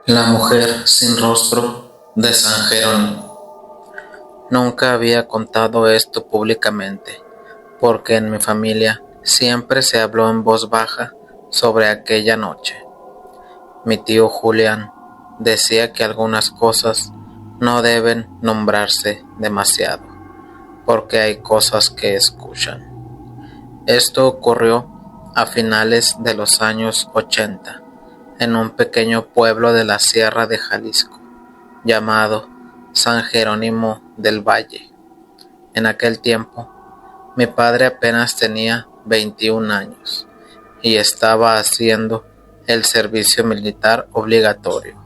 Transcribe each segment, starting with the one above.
La mujer sin rostro de San Jerónimo. Nunca había contado esto públicamente, porque en mi familia siempre se habló en voz baja sobre aquella noche. Mi tío Julián decía que algunas cosas no deben nombrarse demasiado, porque hay cosas que escuchan. Esto ocurrió a finales de los años 80, en un pequeño pueblo de la Sierra de Jalisco, llamado San Jerónimo del Valle. En aquel tiempo, mi padre apenas tenía 21 años y estaba haciendo el servicio militar obligatorio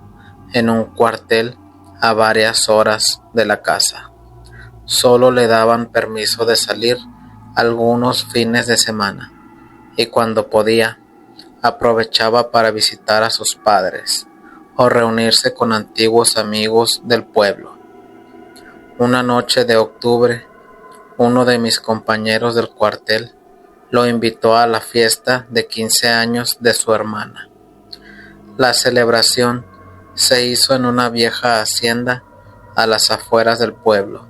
en un cuartel a varias horas de la casa. Solo le daban permiso de salir algunos fines de semana y cuando podía, aprovechaba para visitar a sus padres o reunirse con antiguos amigos del pueblo. Una noche de octubre, uno de mis compañeros del cuartel lo invitó a la fiesta de 15 años de su hermana. La celebración se hizo en una vieja hacienda a las afueras del pueblo,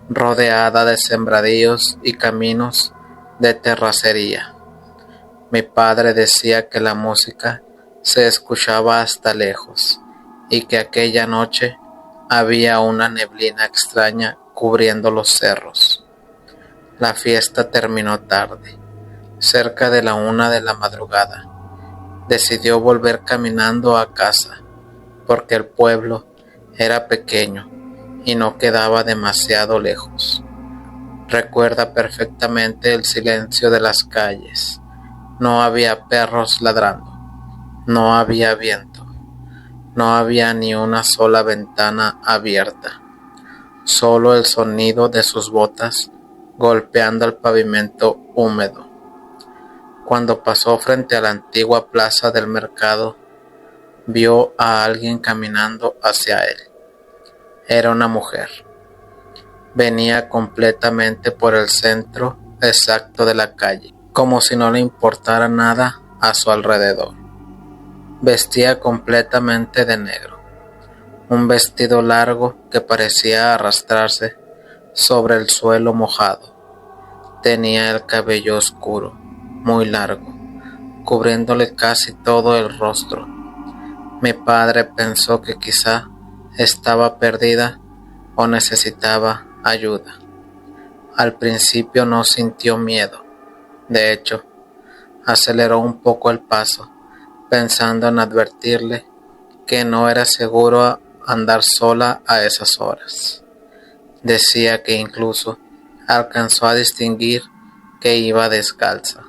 rodeada de sembradíos y caminos de terracería. Mi padre decía que la música se escuchaba hasta lejos y que aquella noche había una neblina extraña cubriendo los cerros. La fiesta terminó tarde, cerca de la 1 de la madrugada. Decidió volver caminando a casa, porque el pueblo era pequeño y no quedaba demasiado lejos. Recuerda perfectamente el silencio de las calles. No había perros ladrando, no había viento, no había ni una sola ventana abierta, solo el sonido de sus botas golpeando el pavimento húmedo. Cuando pasó frente a la antigua plaza del mercado, vio a alguien caminando hacia él. Era una mujer. Venía completamente por el centro exacto de la calle, como si no le importara nada a su alrededor. Vestía completamente de negro, un vestido largo que parecía arrastrarse sobre el suelo mojado. Tenía el cabello oscuro, muy largo, cubriéndole casi todo el rostro. Mi padre pensó que quizá estaba perdida o necesitaba ayuda. Al principio no sintió miedo. De hecho, aceleró un poco el paso, pensando en advertirle que no era seguro andar sola a esas horas. Decía que incluso alcanzó a distinguir que iba descalza.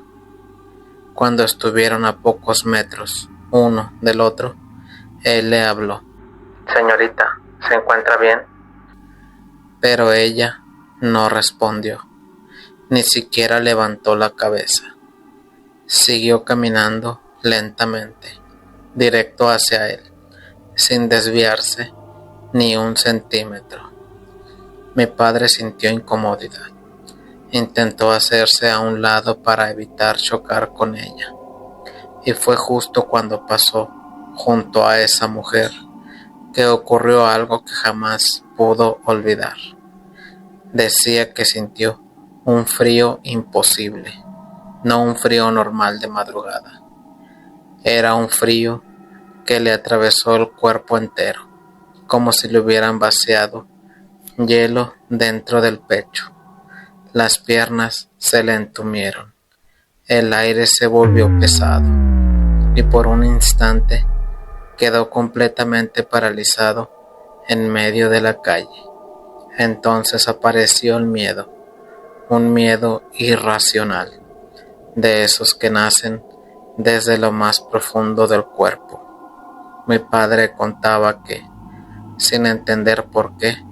Cuando estuvieron a pocos metros uno del otro, él le habló. «Señorita, ¿se encuentra bien?». Pero ella no respondió, ni siquiera levantó la cabeza. Siguió caminando lentamente, directo hacia él, sin desviarse ni un centímetro. Mi padre sintió incomodidad. Intentó hacerse a un lado para evitar chocar con ella. Y fue justo cuando pasó junto a esa mujer que ocurrió algo que jamás pudo olvidar. Decía que sintió un frío imposible, no un frío normal de madrugada. Era un frío que le atravesó el cuerpo entero, como si le hubieran vaciado hielo dentro del pecho. Las piernas se le entumieron, el aire se volvió pesado y por un instante quedó completamente paralizado en medio de la calle. Entonces apareció el miedo, un miedo irracional, de esos que nacen desde lo más profundo del cuerpo. Mi padre contaba que, sin entender por qué,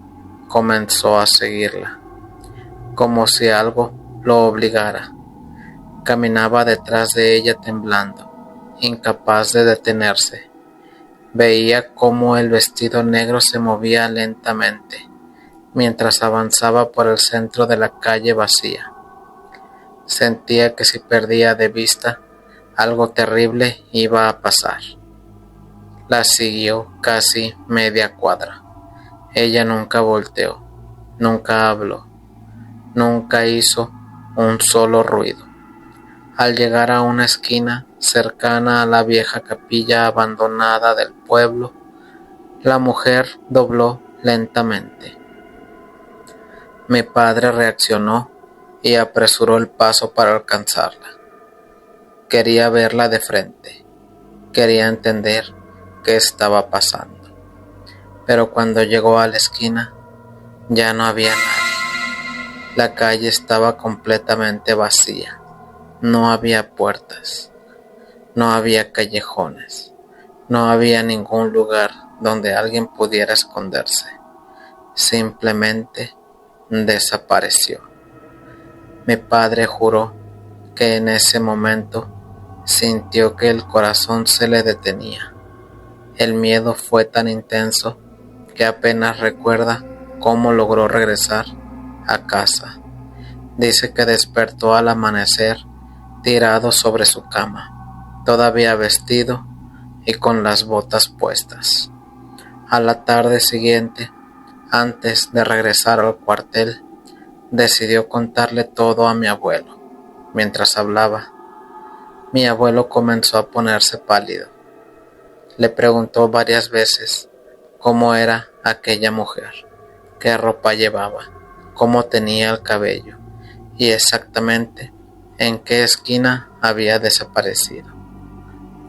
comenzó a seguirla, como si algo lo obligara. Caminaba detrás de ella temblando, incapaz de detenerse. Veía cómo el vestido negro se movía lentamente, mientras avanzaba por el centro de la calle vacía. Sentía que si perdía de vista, algo terrible iba a pasar. La siguió casi media cuadra. Ella nunca volteó, nunca habló, nunca hizo un solo ruido. Al llegar a una esquina cercana a la vieja capilla abandonada del pueblo, la mujer dobló lentamente. Mi padre reaccionó y apresuró el paso para alcanzarla. Quería verla de frente, quería entender qué estaba pasando. Pero cuando llegó a la esquina, ya no había nadie. La calle estaba completamente vacía. No había puertas, no había callejones, no había ningún lugar donde alguien pudiera esconderse. Simplemente desapareció. Mi padre juró que en ese momento sintió que el corazón se le detenía. El miedo fue tan intenso que apenas recuerda cómo logró regresar a casa. Dice que despertó al amanecer tirado sobre su cama, todavía vestido y con las botas puestas. A la tarde siguiente, antes de regresar al cuartel, decidió contarle todo a mi abuelo. Mientras hablaba, mi abuelo comenzó a ponerse pálido. Le preguntó varias veces cómo era aquella mujer, qué ropa llevaba, cómo tenía el cabello y exactamente en qué esquina había desaparecido.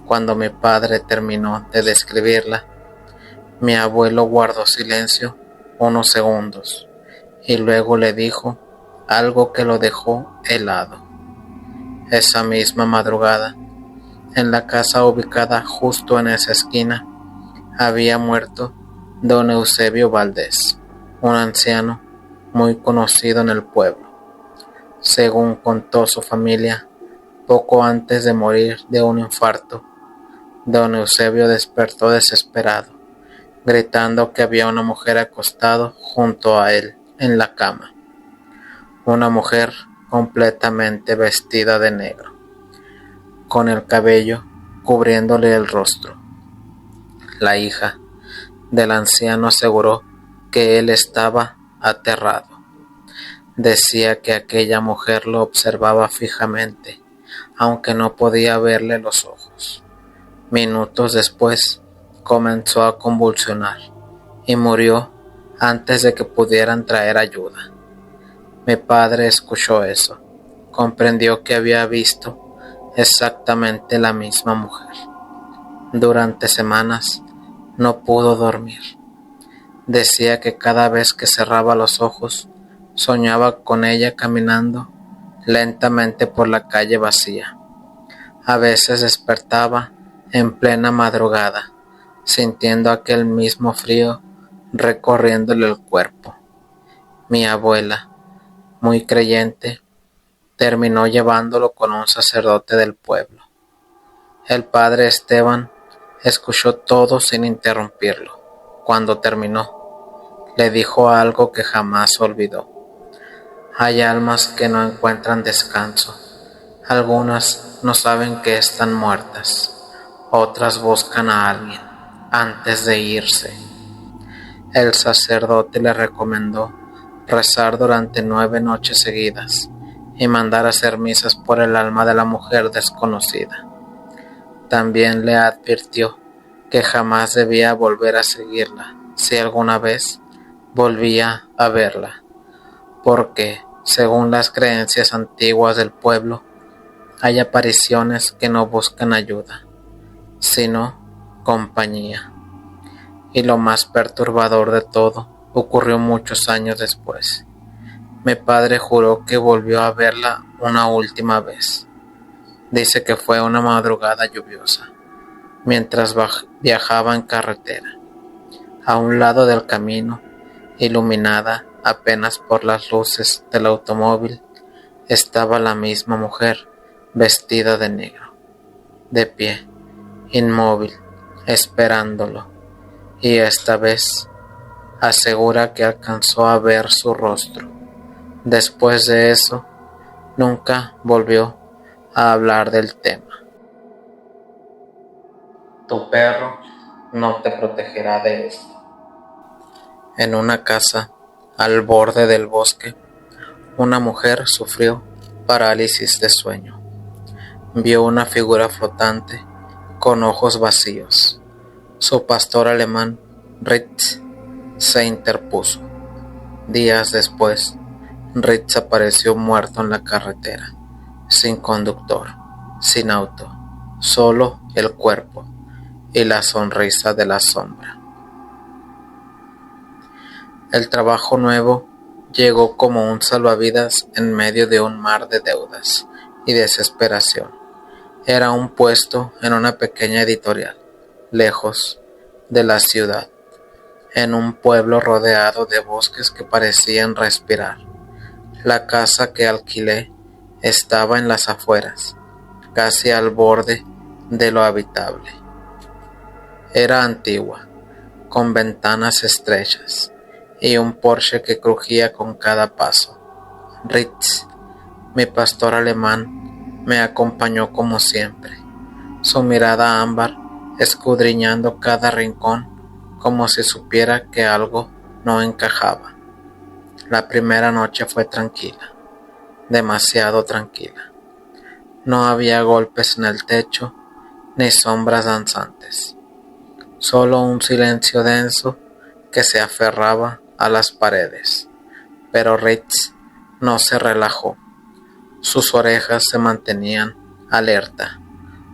Cuando mi padre terminó de describirla, mi abuelo guardó silencio unos segundos y luego le dijo algo que lo dejó helado. Esa misma madrugada, en la casa ubicada justo en esa esquina, había muerto don Eusebio Valdés, un anciano muy conocido en el pueblo. Según contó su familia, poco antes de morir de un infarto, don Eusebio despertó desesperado, gritando que había una mujer acostada junto a él en la cama. Una mujer completamente vestida de negro, con el cabello cubriéndole el rostro. La hija del anciano aseguró que él estaba aterrado. Decía que aquella mujer lo observaba fijamente, aunque no podía verle los ojos. Minutos después, comenzó a convulsionar y murió antes de que pudieran traer ayuda. Mi padre escuchó eso, comprendió que había visto exactamente la misma mujer. Durante semanas no pudo dormir. Decía que cada vez que cerraba los ojos, soñaba con ella caminando lentamente por la calle vacía. A veces despertaba en plena madrugada, sintiendo aquel mismo frío recorriéndole el cuerpo. Mi abuela, muy creyente, terminó llevándolo con un sacerdote del pueblo. El padre Esteban escuchó todo sin interrumpirlo. Cuando terminó, le dijo algo que jamás olvidó. Hay almas que no encuentran descanso. Algunas no saben que están muertas. Otras buscan a alguien antes de irse. El sacerdote le recomendó rezar durante 9 noches seguidas y mandar a hacer misas por el alma de la mujer desconocida. También le advirtió que jamás debía volver a seguirla si alguna vez volvía a verla, porque, según las creencias antiguas del pueblo, hay apariciones que no buscan ayuda, sino compañía. Y lo más perturbador de todo ocurrió muchos años después. Mi padre juró que volvió a verla una última vez. Dice que fue una madrugada lluviosa, mientras viajaba en carretera. A un lado del camino, iluminada apenas por las luces del automóvil, estaba la misma mujer, vestida de negro, de pie, inmóvil, esperándolo, y esta vez asegura que alcanzó a ver su rostro. Después de eso, nunca volvió a hablar del tema. Tu perro no te protegerá de esto. En una casa al borde del bosque, una mujer sufrió parálisis de sueño. Vio una figura flotante con ojos vacíos. Su pastor alemán, Ritz, se interpuso. Días después, Ritz apareció muerto en la carretera, sin conductor, sin auto, solo el cuerpo y la sonrisa de la sombra. El trabajo nuevo llegó como un salvavidas en medio de un mar de deudas y desesperación. Era un puesto en una pequeña editorial, lejos de la ciudad, en un pueblo rodeado de bosques que parecían respirar. La casa que alquilé estaba en las afueras, casi al borde de lo habitable. Era antigua, con ventanas estrechas y un porche que crujía con cada paso. Ritz, mi pastor alemán, me acompañó como siempre, su mirada ámbar escudriñando cada rincón como si supiera que algo no encajaba. La primera noche fue tranquila, demasiado tranquila. No había golpes en el techo ni sombras danzantes, solo un silencio denso que se aferraba a las paredes. Pero Ritz no se relajó. Sus orejas se mantenían alerta,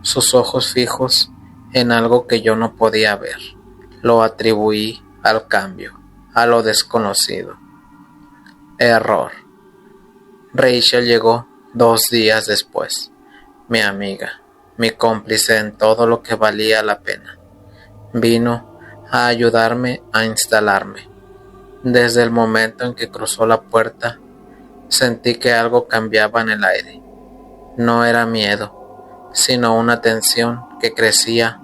sus ojos fijos en algo que yo no podía ver. Lo atribuí al cambio, a lo desconocido. Error. Rachel llegó 2 días después, mi amiga, mi cómplice en todo lo que valía la pena. Vino a ayudarme a instalarme. Desde el momento en que cruzó la puerta, sentí que algo cambiaba en el aire. No era miedo, sino una tensión que crecía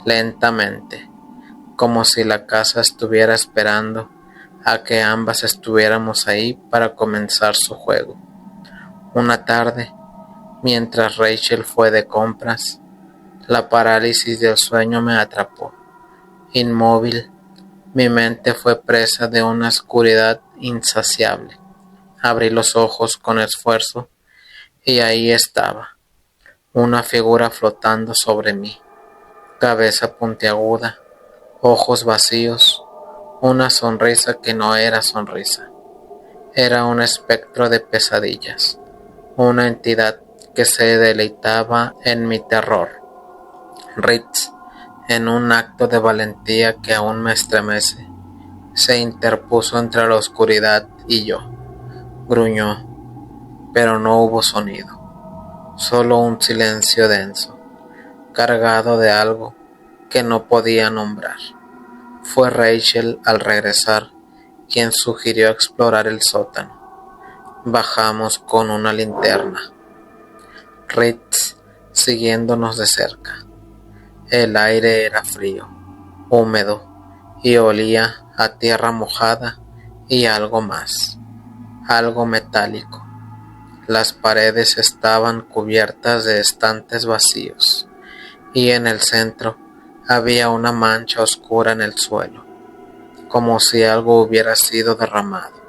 lentamente, como si la casa estuviera esperando a que ambas estuviéramos ahí para comenzar su juego. Una tarde, mientras Rachel fue de compras, la parálisis del sueño me atrapó. Inmóvil, mi mente fue presa de una oscuridad insaciable. Abrí los ojos con esfuerzo y ahí estaba, una figura flotando sobre mí, cabeza puntiaguda, ojos vacíos, una sonrisa que no era sonrisa. Era un espectro de pesadillas, una entidad que se deleitaba en mi terror. Ritz, en un acto de valentía que aún me estremece, se interpuso entre la oscuridad y yo. Gruñó, pero no hubo sonido, solo un silencio denso, cargado de algo que no podía nombrar. Fue Rachel al regresar quien sugirió explorar el sótano. Bajamos con una linterna, Ritz siguiéndonos de cerca. El aire era frío, húmedo y olía a tierra mojada y algo más, algo metálico. Las paredes estaban cubiertas de estantes vacíos y en el centro había una mancha oscura en el suelo, como si algo hubiera sido derramado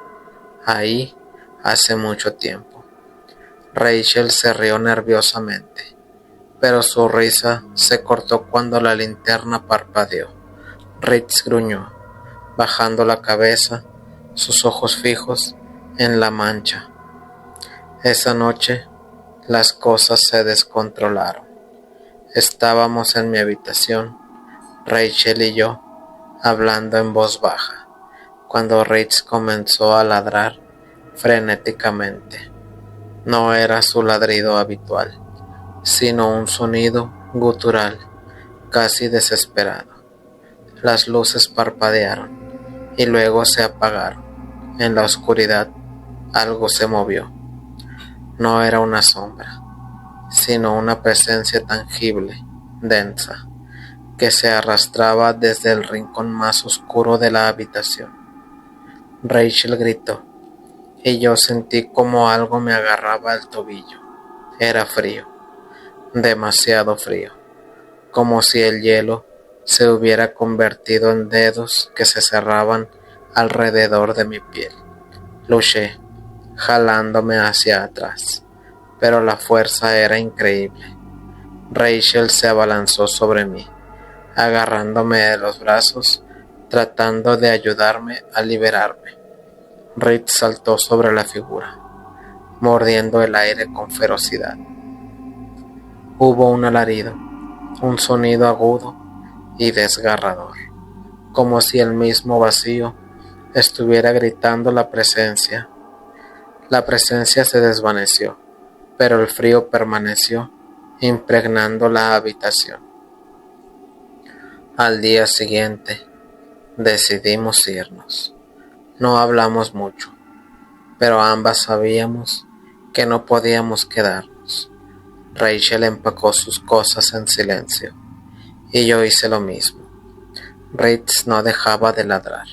ahí hace mucho tiempo. Rachel se rió nerviosamente, pero su risa se cortó cuando la linterna parpadeó. Ritz gruñó, bajando la cabeza, sus ojos fijos en la mancha. Esa noche las cosas se descontrolaron. Estábamos en mi habitación, Rachel y yo, hablando en voz baja, cuando Ritz comenzó a ladrar frenéticamente. No era su ladrido habitual, sino un sonido gutural, casi desesperado. Las luces parpadearon y luego se apagaron. En la oscuridad algo se movió. No era una sombra, sino una presencia tangible, densa, que se arrastraba desde el rincón más oscuro de la habitación. Rachel gritó, y yo sentí como algo me agarraba el tobillo. Era frío, demasiado frío, como si el hielo se hubiera convertido en dedos que se cerraban alrededor de mi piel. Luché, jalándome hacia atrás, pero la fuerza era increíble. Rachel se abalanzó sobre mí, agarrándome de los brazos, tratando de ayudarme a liberarme. Reed saltó sobre la figura, mordiendo el aire con ferocidad. Hubo un alarido, un sonido agudo y desgarrador, como si el mismo vacío estuviera gritando la presencia. La presencia se desvaneció, pero el frío permaneció, impregnando la habitación. Al día siguiente, decidimos irnos. No hablamos mucho, pero ambas sabíamos que no podíamos quedarnos. Rachel empacó sus cosas en silencio, y yo hice lo mismo. Ritz no dejaba de ladrar.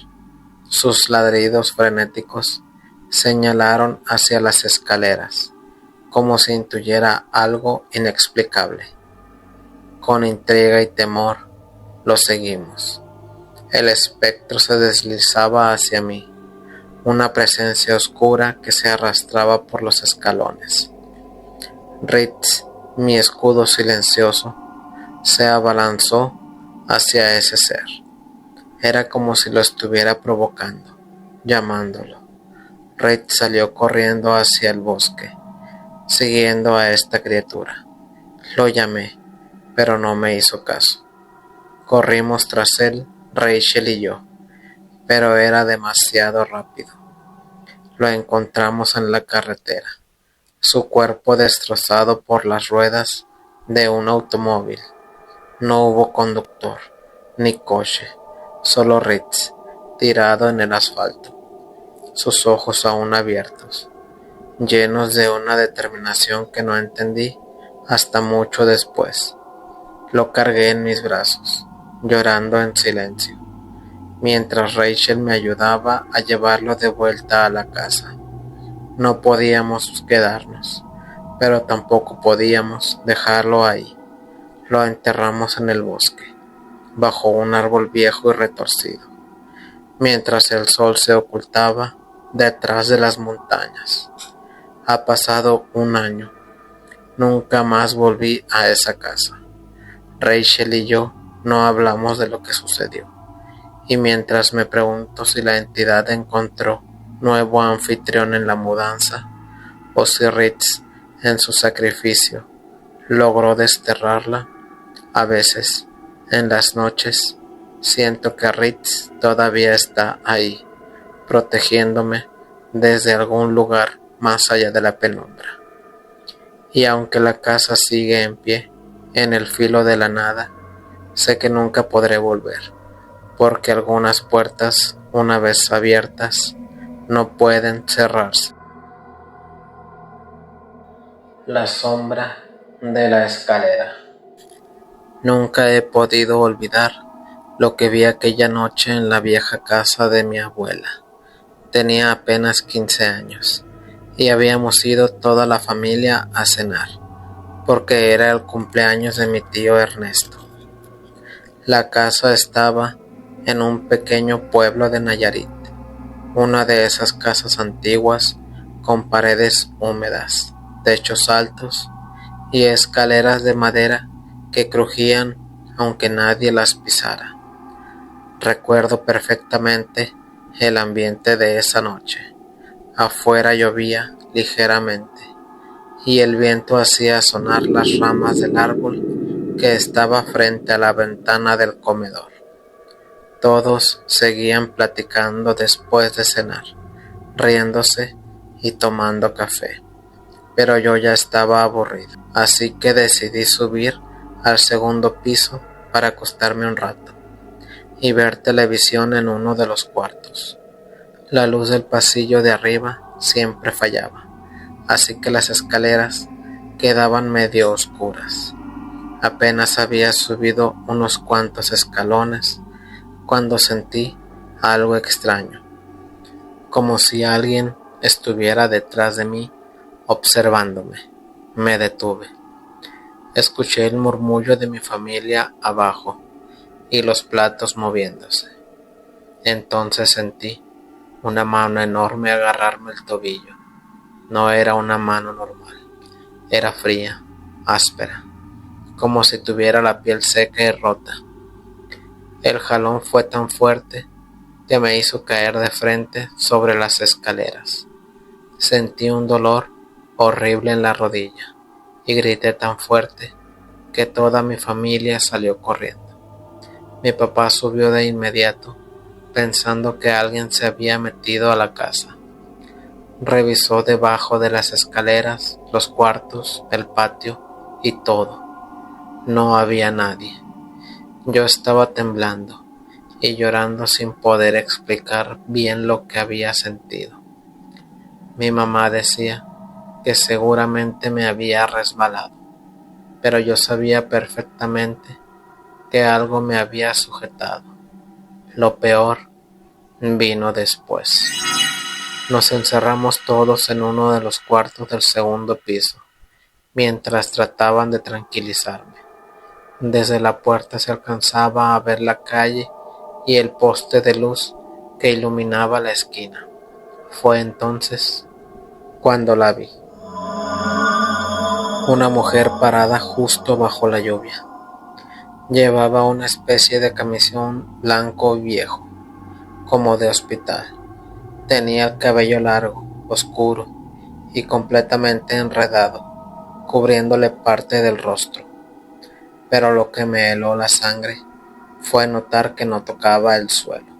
Sus ladridos frenéticos señalaron hacia las escaleras, como si intuyera algo inexplicable. Con intriga y temor, lo seguimos. El espectro se deslizaba hacia mí, una presencia oscura que se arrastraba por los escalones. Ritz, mi escudo silencioso, se abalanzó hacia ese ser. Era como si lo estuviera provocando, llamándolo. Ritz salió corriendo hacia el bosque, siguiendo a esta criatura. Lo llamé, pero no me hizo caso. Corrimos tras él, Rachel y yo, pero era demasiado rápido. Lo encontramos en la carretera, su cuerpo destrozado por las ruedas de un automóvil. No hubo conductor, ni coche, solo Ritz, tirado en el asfalto, sus ojos aún abiertos, llenos de una determinación que no entendí hasta mucho después. Lo cargué en mis brazos, llorando en silencio, mientras Rachel me ayudaba a llevarlo de vuelta a la casa. No podíamos quedarnos, pero tampoco podíamos dejarlo ahí. Lo enterramos en el bosque, bajo un árbol viejo y retorcido, mientras el sol se ocultaba detrás de las montañas. Ha pasado un año. Nunca más volví a esa casa. Rachel y yo no hablamos de lo que sucedió, y mientras me pregunto si la entidad encontró nuevo anfitrión en la mudanza, o si Ritz, en su sacrificio, logró desterrarla, a veces, en las noches, siento que Ritz todavía está ahí, protegiéndome desde algún lugar más allá de la penumbra. Y aunque la casa sigue en pie, en el filo de la nada, sé que nunca podré volver, porque algunas puertas, una vez abiertas, no pueden cerrarse. La sombra de la escalera. Nunca he podido olvidar lo que vi aquella noche en la vieja casa de mi abuela. Tenía apenas 15 años y habíamos ido toda la familia a cenar, porque era el cumpleaños de mi tío Ernesto. La casa estaba en un pequeño pueblo de Nayarit, una de esas casas antiguas con paredes húmedas, techos altos y escaleras de madera que crujían aunque nadie las pisara. Recuerdo perfectamente el ambiente de esa noche. Afuera llovía ligeramente y el viento hacía sonar las ramas del árbol que estaba frente a la ventana del comedor. Todos seguían platicando después de cenar, riéndose y tomando café, pero yo ya estaba aburrido, así que decidí subir al segundo piso para acostarme un rato y ver televisión en uno de los cuartos. La luz del pasillo de arriba siempre fallaba, así que las escaleras quedaban medio oscuras. Apenas había subido unos cuantos escalones cuando sentí algo extraño, como si alguien estuviera detrás de mí observándome. Me detuve. Escuché el murmullo de mi familia abajo, y los platos moviéndose. Entonces sentí una mano enorme agarrarme el tobillo. No era una mano normal, era fría, áspera, como si tuviera la piel seca y rota. El jalón fue tan fuerte que me hizo caer de frente sobre las escaleras. Sentí un dolor horrible en la rodilla y grité tan fuerte que toda mi familia salió corriendo. Mi papá subió de inmediato, pensando que alguien se había metido a la casa. Revisó debajo de las escaleras, los cuartos, el patio y todo. No había nadie. Yo estaba temblando y llorando sin poder explicar bien lo que había sentido. Mi mamá decía que seguramente me había resbalado, pero yo sabía perfectamente que algo me había sujetado. Lo peor vino después. Nos encerramos todos en uno de los cuartos del segundo piso, mientras trataban de tranquilizarme. Desde la puerta se alcanzaba a ver la calle y el poste de luz que iluminaba la esquina. Fue entonces cuando la vi. Una mujer parada justo bajo la lluvia. Llevaba una especie de camisón blanco y viejo, como de hospital. Tenía el cabello largo, oscuro y completamente enredado, cubriéndole parte del rostro. Pero lo que me heló la sangre fue notar que no tocaba el suelo.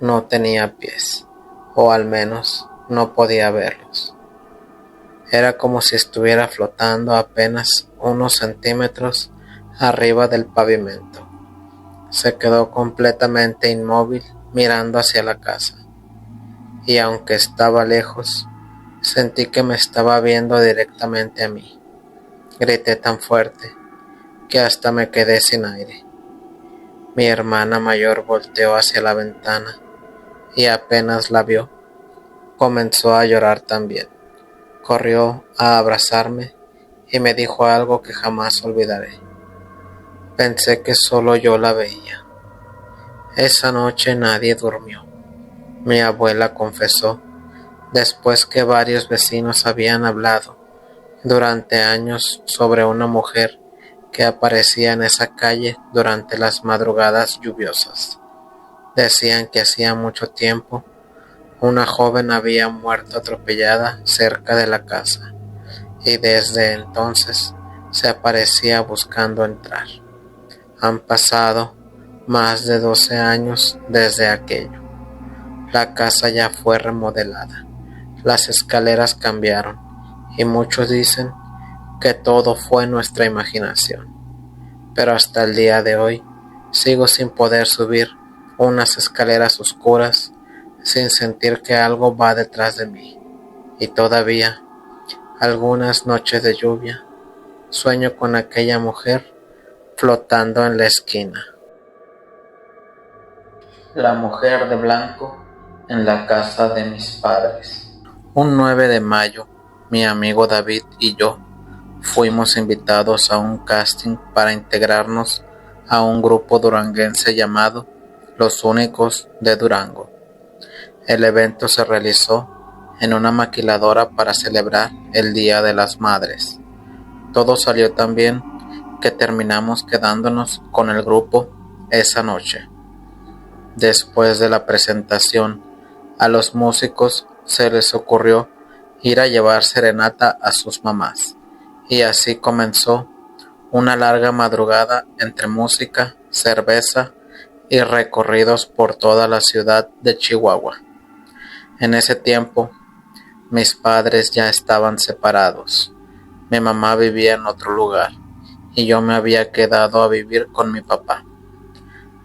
No tenía pies, o al menos no podía verlos. Era como si estuviera flotando apenas unos centímetros arriba del pavimento. Se quedó completamente inmóvil mirando hacia la casa, y aunque estaba lejos, sentí que me estaba viendo directamente a mí. Grité tan fuerte que hasta me quedé sin aire. Mi hermana mayor volteó hacia la ventana y apenas la vio, comenzó a llorar también. Corrió a abrazarme y me dijo algo que jamás olvidaré. Pensé que solo yo la veía. Esa noche nadie durmió. Mi abuela confesó, después que varios vecinos habían hablado durante años sobre una mujer que aparecía en esa calle durante las madrugadas lluviosas. Decían que hacía mucho tiempo una joven había muerto atropellada cerca de la casa y desde entonces se aparecía buscando entrar. Han pasado más de 12 años desde aquello. La casa ya fue remodelada, las escaleras cambiaron y muchos dicen que todo fue nuestra imaginación. Pero hasta el día de hoy sigo sin poder subir unas escaleras oscuras sin sentir que algo va detrás de mí. Y todavía, algunas noches de lluvia, sueño con aquella mujer flotando en la esquina. La mujer de blanco en la casa de mis padres. Un 9 de mayo, mi amigo David y yo fuimos invitados a un casting para integrarnos a un grupo duranguense llamado Los Únicos de Durango. El evento se realizó en una maquiladora para celebrar el Día de las Madres. Todo salió tan bien que terminamos quedándonos con el grupo esa noche. Después de la presentación, a los músicos se les ocurrió ir a llevar serenata a sus mamás, y así comenzó una larga madrugada entre música, cerveza y recorridos por toda la ciudad de Chihuahua. En ese tiempo, mis padres ya estaban separados. Mi mamá vivía en otro lugar y yo me había quedado a vivir con mi papá.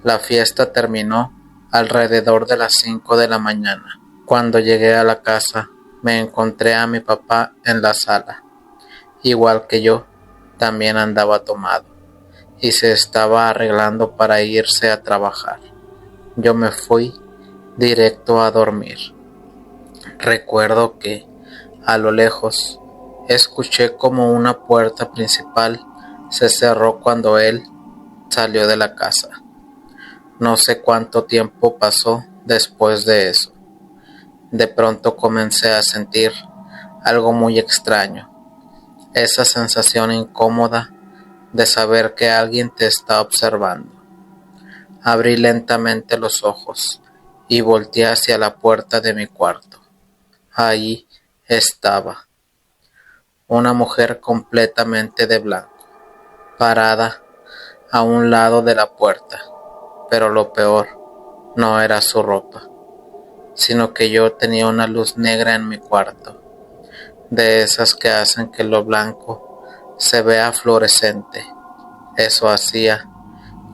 La fiesta terminó alrededor de las 5 de la mañana. Cuando llegué a la casa, me encontré a mi papá en la sala. Igual que yo, también andaba tomado y se estaba arreglando para irse a trabajar. Yo me fui directo a dormir. Recuerdo que, a lo lejos, escuché como una puerta principal se cerró cuando él salió de la casa. No sé cuánto tiempo pasó después de eso. De pronto comencé a sentir algo muy extraño, esa sensación incómoda de saber que alguien te está observando. Abrí lentamente los ojos y volteé hacia la puerta de mi cuarto. Allí estaba una mujer completamente de blanco, parada a un lado de la puerta, pero lo peor no era su ropa, sino que yo tenía una luz negra en mi cuarto, de esas que hacen que lo blanco se vea fluorescente. Eso hacía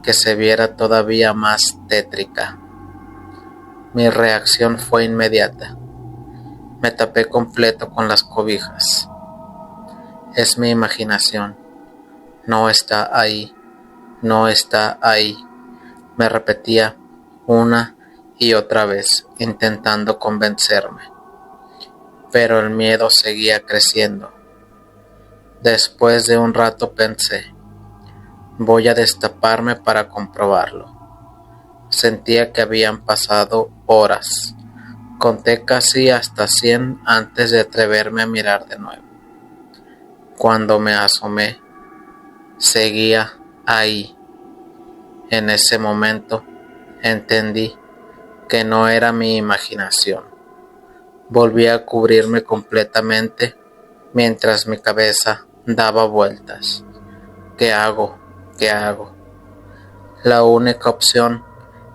que se viera todavía más tétrica. Mi reacción fue inmediata. Me tapé completo con las cobijas. Es mi imaginación. No está ahí. No está ahí. Me repetía una y otra vez, intentando convencerme. Pero el miedo seguía creciendo. Después de un rato pensé, voy a destaparme para comprobarlo. Sentía que habían pasado horas. Conté casi hasta 100 antes de atreverme a mirar de nuevo. Cuando me asomé, seguía ahí. En ese momento entendí que no era mi imaginación. Volví a cubrirme completamente mientras mi cabeza daba vueltas. ¿Qué hago? ¿Qué hago? La única opción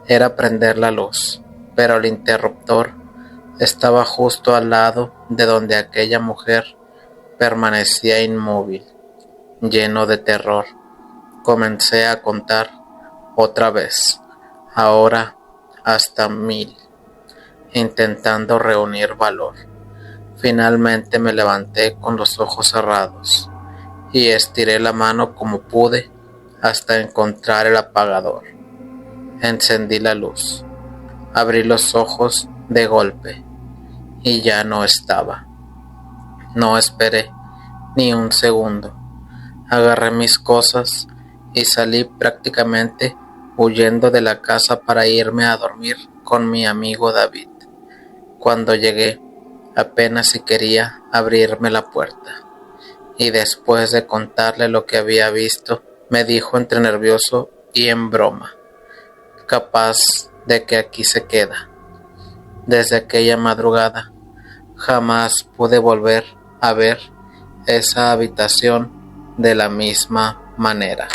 era prender la luz, pero el interruptor estaba justo al lado de donde aquella mujer permanecía inmóvil. Lleno de terror, comencé a contar otra vez, ahora hasta 1000, intentando reunir valor. Finalmente me levanté con los ojos cerrados y estiré la mano como pude hasta encontrar el apagador. Encendí la luz, abrí los ojos de golpe y ya no estaba. No esperé ni un segundo. Agarré mis cosas y salí prácticamente huyendo de la casa para irme a dormir con mi amigo David. Cuando llegué, apenas si quería abrirme la puerta, y después de contarle lo que había visto, me dijo entre nervioso y en broma, capaz de que aquí se queda. Desde aquella madrugada, jamás pude volver a ver esa habitación de la misma manera.